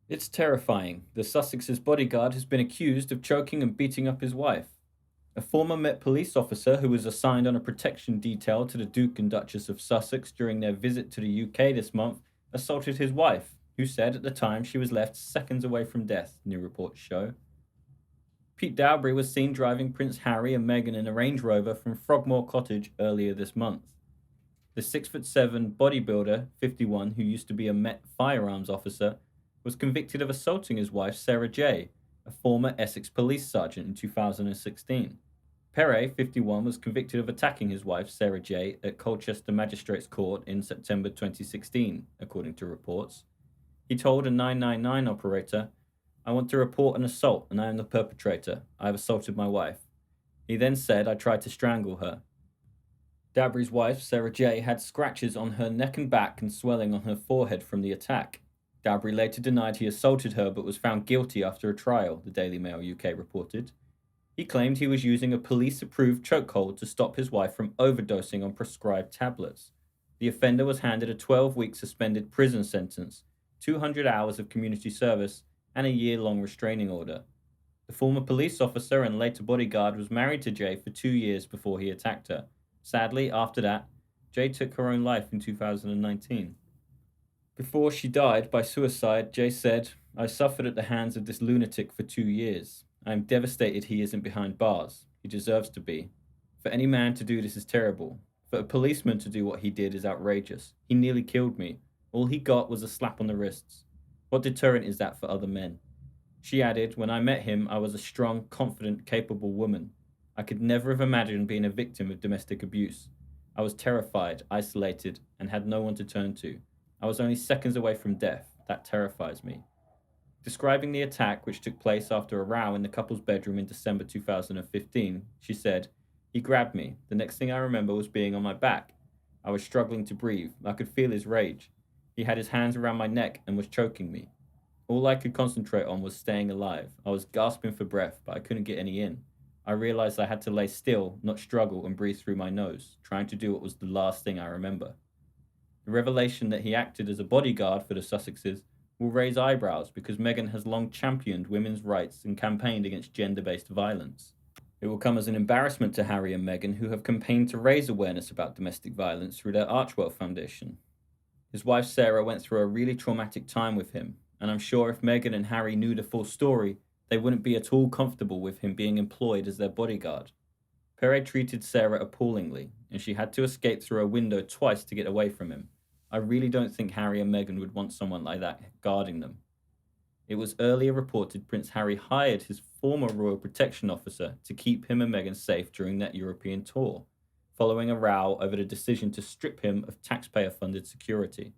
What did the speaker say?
It's terrifying. The Sussexes bodyguard has been accused of choking and beating up his wife. A former Met police officer who was assigned on a protection detail to the Duke and Duchess of Sussex during their visit to the UK this month assaulted his wife, who said at the time she was left seconds away from death, new reports show. Pete Daobry was seen driving Prince Harry and Meghan in a Range Rover from Frogmore Cottage earlier this month. The 6'7" bodybuilder, 51, who used to be a Met firearms officer, was convicted of assaulting his wife Sarah J., a former Essex Police sergeant, in 2016. Pere, 51, was convicted of attacking his wife Sarah J. at Colchester Magistrates Court in September 2016, according to reports. He told a 999 operator, "I want to report an assault and I am the perpetrator. I have assaulted my wife." He then said, "I tried to strangle her." Dabry's wife, Sarah J., had scratches on her neck and back and swelling on her forehead from the attack. Daobry later denied he assaulted her but was found guilty after a trial, the Daily Mail UK reported. He claimed he was using a police-approved chokehold to stop his wife from overdosing on prescribed tablets. The offender was handed a 12-week suspended prison sentence, 200 hours of community service, and a year-long restraining order. The former police officer and later bodyguard was married to Jay for 2 years before he attacked her. Sadly, after that, Jay took her own life in 2019. Before she died by suicide, Jay said, "I suffered at the hands of this lunatic for 2 years. I am devastated he isn't behind bars. He deserves to be. For any man to do this is terrible. For a policeman to do what he did is outrageous. He nearly killed me. All he got was a slap on the wrists. What deterrent is that for other men?" She added, "When I met him, I was a strong, confident, capable woman. I could never have imagined being a victim of domestic abuse. I was terrified, isolated, and had no one to turn to. I was only seconds away from death. That terrifies me." Describing the attack, which took place after a row in the couple's bedroom in December 2015, she said, "He grabbed me. The next thing I remember was being on my back. I was struggling to breathe. I could feel his rage. He had his hands around my neck and was choking me. All I could concentrate on was staying alive. I was gasping for breath, but I couldn't get any in. I realized I had to lay still, not struggle and breathe through my nose, trying to do what was the last thing I remember." The revelation that he acted as a bodyguard for the Sussexes will raise eyebrows because Meghan has long championed women's rights and campaigned against gender-based violence. It will come as an embarrassment to Harry and Meghan, who have campaigned to raise awareness about domestic violence through their Archwell Foundation. His wife Sarah went through a really traumatic time with him, and I'm sure if Meghan and Harry knew the full story, they wouldn't be at all comfortable with him being employed as their bodyguard. Pere treated Sarah appallingly, and she had to escape through a window twice to get away from him. I really don't think Harry and Meghan would want someone like that guarding them. It was earlier reported Prince Harry hired his former royal protection officer to keep him and Meghan safe during that European tour, following a row over the decision to strip him of taxpayer-funded security.